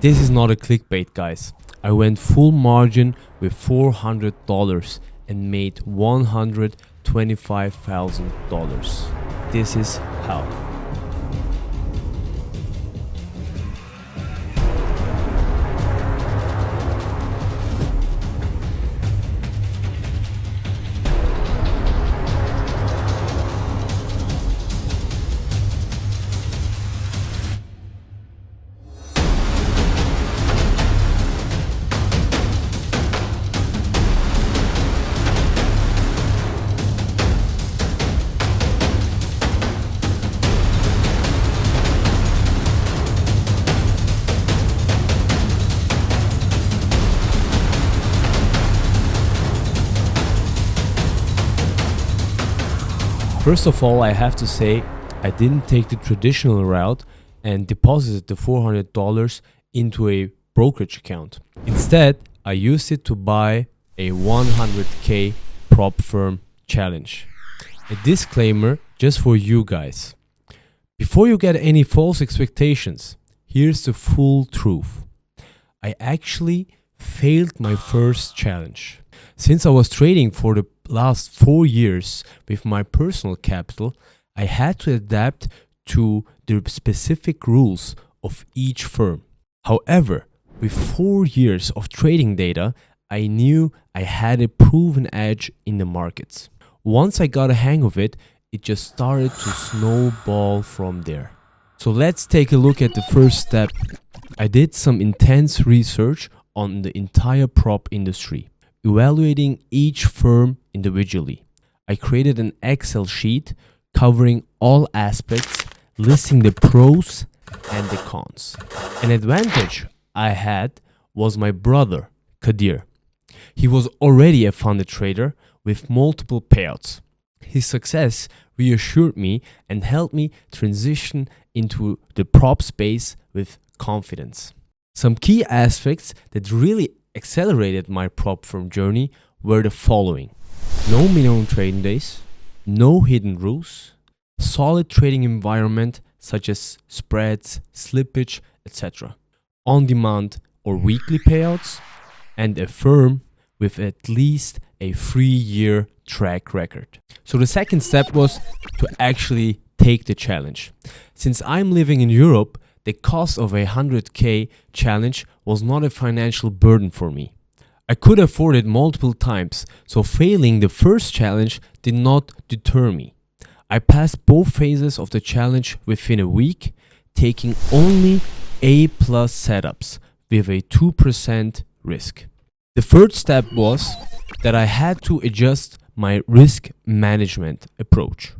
This is not a clickbait, guys. I went full margin with $400 and made $125,000. This is how. First of all, I have to say I didn't take the traditional route and deposited the $400 into a brokerage account. Instead, I used it to buy a 100k prop firm challenge. A disclaimer just for you guys. Before you get any false expectations, here's the full truth. I actually failed my first challenge. Since I was trading for the last 4 years with my personal capital, I had to adapt to the specific rules of each firm. However, with 4 years of trading data, I knew I had a proven edge in the markets. Once I got a hang of it, it just started to snowball from there. So let's take a look at the first step. I did some intense research on the entire prop industry, evaluating each firm individually. I created an Excel sheet covering all aspects, listing the pros and the cons. An advantage I had was my brother, Kadir. He was already a funded trader with multiple payouts. His success reassured me and helped me transition into the prop space with confidence. Some key aspects that really accelerated my prop firm journey were the following: no minimum trading days, no hidden rules, solid trading environment such as spreads, slippage, etc., on-demand or weekly payouts, and a firm with at least a 3-year track record. So the second step was to actually take the challenge. Since I'm living in Europe, the cost of a 100k challenge was not a financial burden for me. I could afford it multiple times, so failing the first challenge did not deter me. I passed both phases of the challenge within a week, taking only A+ setups with a 2% risk. The third step was that I had to adjust my risk management approach.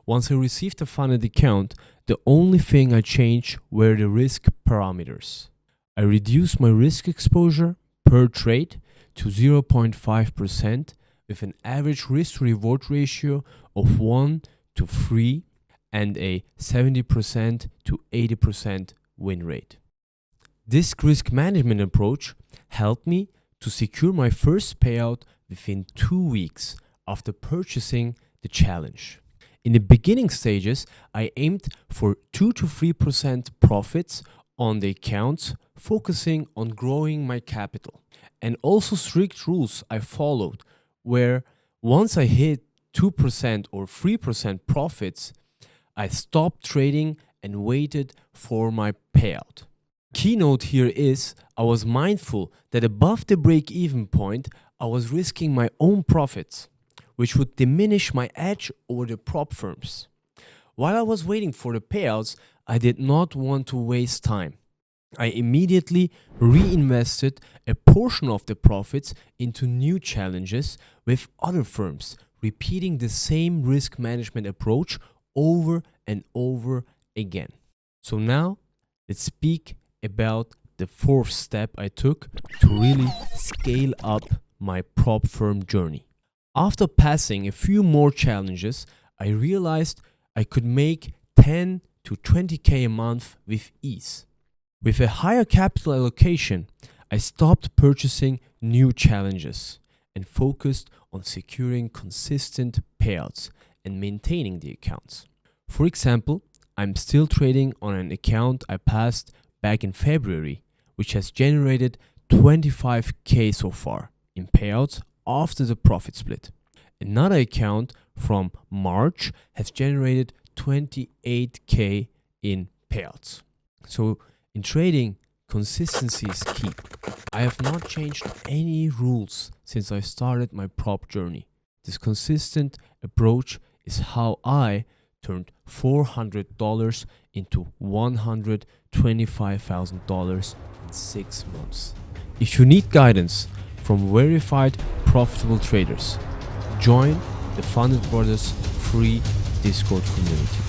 Once I received a funded account, the only thing I changed were the risk parameters. I reduced my risk exposure per trade to 0.5% with an average risk-to-reward ratio of 1 to 3 and a 70% to 80% win rate. This risk management approach helped me to secure my first payout within 2 weeks after purchasing the challenge. In the beginning stages, I aimed for 2 to 3% profits on the accounts, focusing on growing my capital. And also strict rules I followed, where once I hit 2% or 3% profits, I stopped trading and waited for my payout. Keynote here is I was mindful that above the break-even point, I was risking my own profits, which would diminish my edge over the prop firms. While I was waiting for the payouts, I did not want to waste time. I immediately reinvested a portion of the profits into new challenges with other firms, repeating the same risk management approach over and over again. So now let's speak about the fourth step I took to really scale up my prop firm journey. After passing a few more challenges, I realized I could make 10 to 20k a month with ease. With a higher capital allocation, I stopped purchasing new challenges and focused on securing consistent payouts and maintaining the accounts. For example, I'm still trading on an account I passed back in February, which has generated 25k so far in payouts after the profit split. Another account from March has generated 28k in payouts. So in trading, consistency is key. I have not changed any rules since I started my prop journey. This consistent approach is how I turned $400 into $125,000 in 6 months. If you need guidance from verified profitable traders, join the Funded Brothers free Discord community.